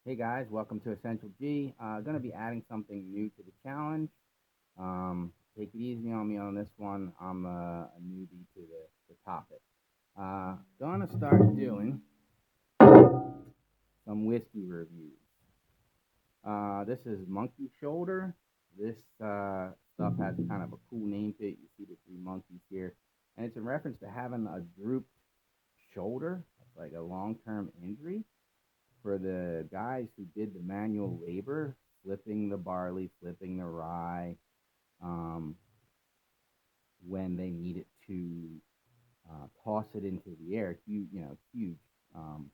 Hey guys, welcome to Essential G. Going to be adding something new to the challenge. Take it easy on me on this one. I'm a newbie to the topic. Going to start doing some whiskey reviews. This is Monkey Shoulder. This stuff has kind of a cool name to it. You see the three monkeys here, and it's in reference to having a drooped shoulder. It's like a long-term injury for the guys who did the manual labor, flipping the barley, flipping the rye, um, when they needed to toss it into the air, huge um,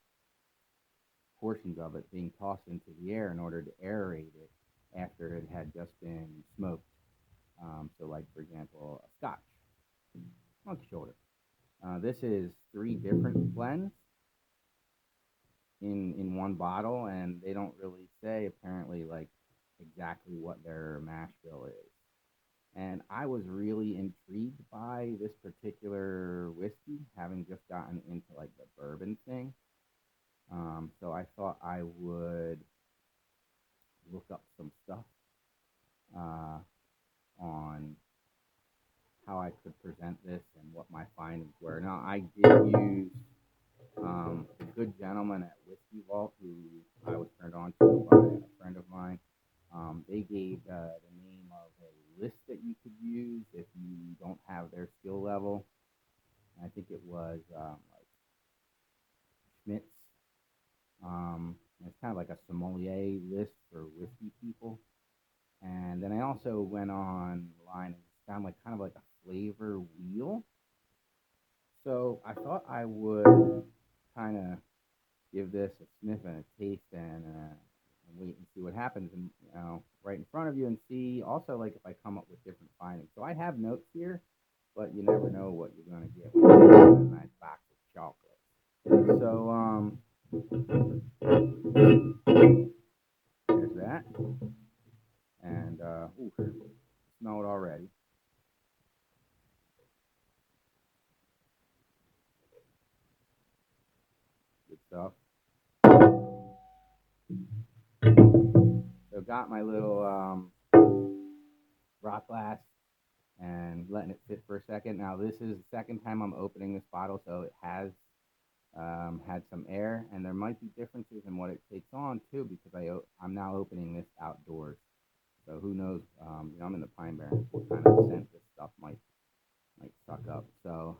portions of it being tossed into the air in order to aerate it after it had just been smoked. So, like for example, a Scotch, monkey shoulder. This is three different blends in one bottle, and they don't really say apparently like exactly what their mash bill is. And I was really intrigued by this particular whiskey, having just gotten into like the bourbon thing. So I thought I would look up some stuff uh, on how I could present this and what my findings were. Now I did use a good gentleman at Whiskey Vault who I was turned on to by a friend of mine. They gave the name of a list that you could use if you don't have their skill level. I think it was like Schmitz. It's kind of like a sommelier list for whiskey people. And then I also went online and found like kind of like a flavor wheel. So I thought I would kind of give this a sniff and a taste and wait and see what happens and right in front of you and see also like if I come up with different findings. So I have notes here, but you never know what you're going to get when you get a nice box of chocolate. So there's that, and ooh, smell it already. Good stuff. So got my little rock glass and letting it sit for a second. Now this is the second time I'm opening this bottle, so it has had some air, and there might be differences in what it takes on too, because I'm now opening this outdoors. So who knows? I'm in the Pine Barrens. What kind of scent this stuff might suck up. So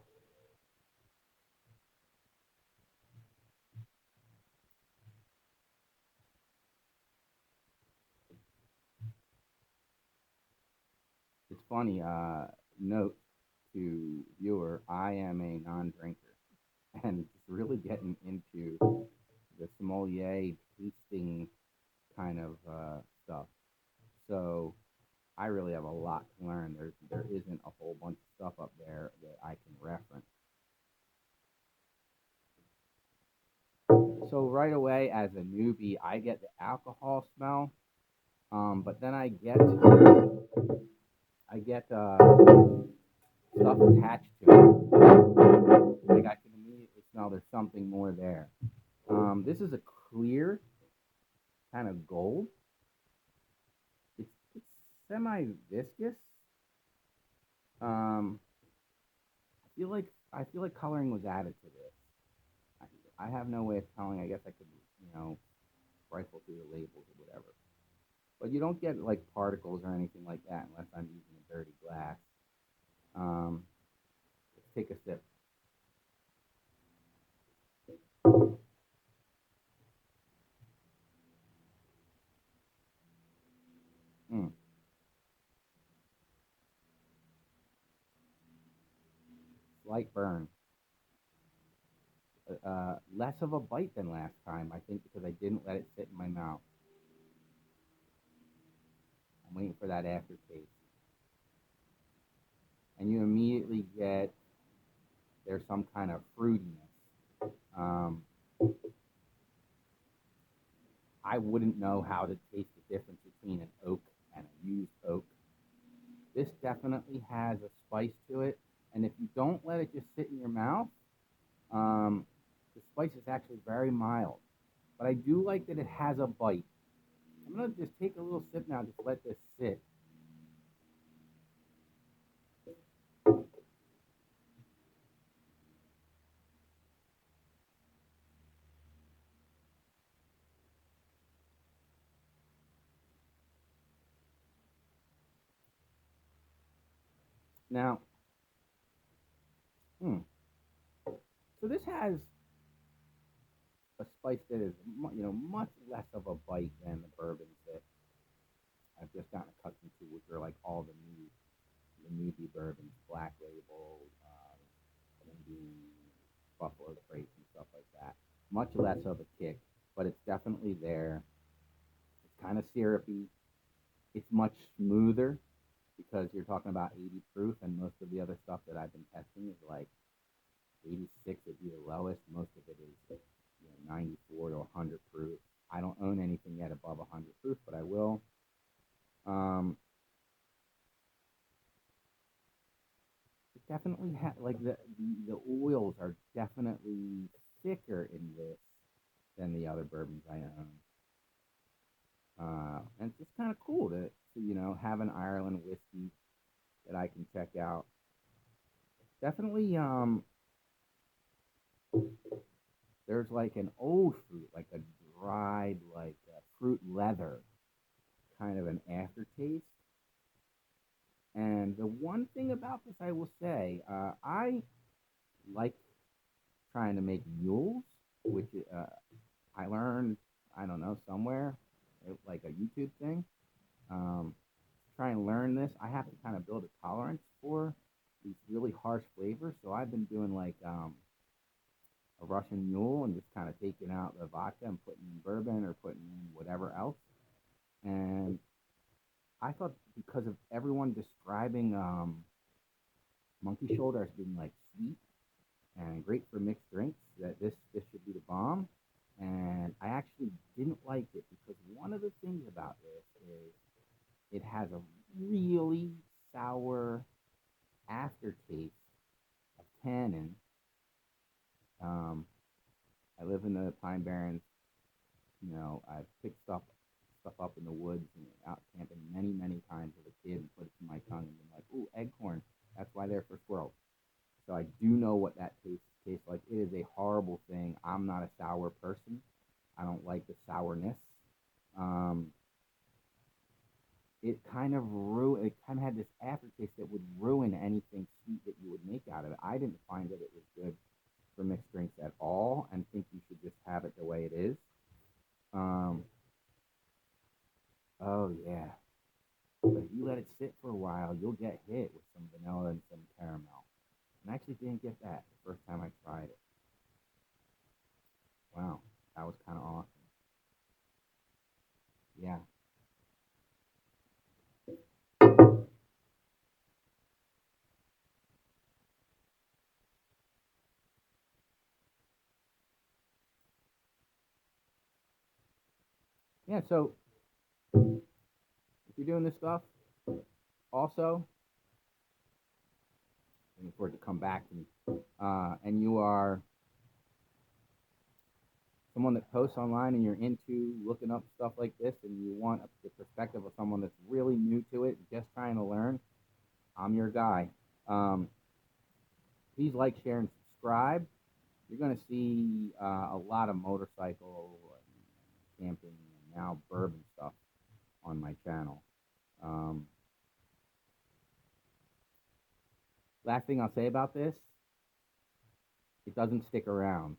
it's funny. Note to viewer: I am a non-drinker, and just really getting into the sommelier tasting kind of stuff. So I really have a lot to learn. There isn't a whole bunch of stuff up there that I can reference. So right away, as a newbie, I get the alcohol smell, but then I get stuff attached to it. Like I can immediately smell there's something more there. This is a clear kind of gold. It's semi viscous. Um, I feel like coloring was added to this. I have no way of telling. I guess I could rifle through the labels or whatever. But you don't get like particles or anything like that unless I'm using a dirty glass. Um, let's take a sip. Mm, Slight burn. Less of a bite than last time, I think, because I didn't let it sit in my mouth. I'm waiting for that aftertaste. And you immediately get there's some kind of fruitiness. Um, I wouldn't know how to taste the difference between an oak and a used oak. This definitely has a spice to it, and if you don't let it just sit in your mouth, um, the spice is actually very mild. but I do like that it has a bite. I'm gonna just take a little sip now, just let this sit. Now, hmm, so this has a spice that is, much less of a bite than the bourbons that I've just gotten accustomed to, which are like all the newbie bourbons, Black Label, maybe Buffalo Trace and stuff like that. Much less of a kick, but it's definitely there. It's kind of syrupy. It's much smoother because you're talking about 80 proof, and most of the other stuff that I've been testing is like 86 would be the lowest. Most of it is 94 to 100 proof. I don't own anything yet above 100 proof, but I will. Um, it definitely like the oils are definitely thicker in this than the other bourbons I own. And it's just kind of cool to have an Ireland whiskey that I can check out. Definitely, there's like an old fruit, like a dried, like fruit leather, kind of an aftertaste. And the one thing about this, I will say, I like trying to make mules, which I learned, I don't know, somewhere, like a YouTube thing. Um, try and learn this, I have to kind of build a tolerance for these really harsh flavors. So I've been doing like a Russian mule and just kind of taking out the vodka and putting in bourbon or putting in whatever else. And I thought because of everyone describing monkey shoulder as being like sweet and great for mixed drinks, that this should be the bomb. And I actually didn't like it because one of the things about this is it has a really sour aftertaste of tannin. Um, I live in the Pine Barrens. I've picked stuff up in the woods and out camping many times as a kid and put it in my tongue and been like, "Ooh, eggcorn. That's why they're for squirrels." So I do know what that tastes like. It is a horrible thing. I'm not a sour person. I don't like the sourness. Um, it kind of had this aftertaste that would ruin anything sweet that you would make out of it. I didn't find that it was good for mixed drinks at all, and think you should just have it the way it is. Um, oh yeah, but if you let it sit for a while, you'll get hit with some vanilla and some caramel. And I actually didn't get that the first time I tried it. Wow, that was kind of awesome. Yeah, yeah. So if you're doing this stuff, also waiting for it to come back to me, and you are someone that posts online and you're into looking up stuff like this, and you want the perspective of someone that's really new to it, just trying to learn, I'm your guy. Um, Please like, share, and subscribe. You're going to see a lot of motorcycle and camping and now bourbon stuff on my channel. Um, Last thing I'll say about this, it doesn't stick around.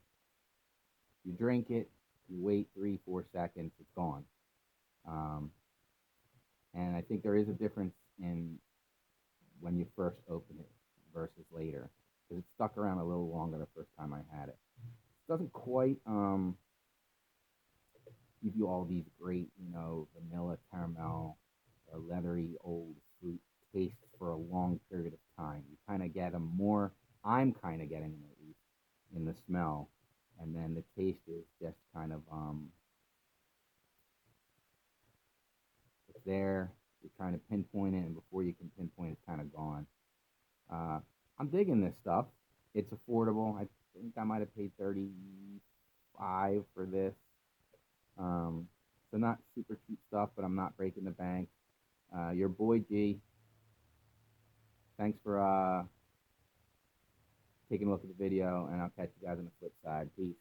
You drink it, you wait 3, 4 seconds, it's gone. Um, and I think there is a difference in when you first open it versus later, because it stuck around a little longer the first time I had it. It doesn't quite give you all these great, vanilla, caramel, or leathery old fruit tastes for a long period of time. You kind of get them more. I'm kind of getting them at least in the smell, and then the taste is just kind of it's there. You're trying to pinpoint it, and before you can pinpoint, it's kind of gone. Uh, I'm digging this stuff. It's affordable. I think I might have paid 35 for this. Um, so not super cheap stuff, but I'm not breaking the bank. Your boy G. Thanks for taking a look at the video, and I'll catch you guys on the flip side. Peace.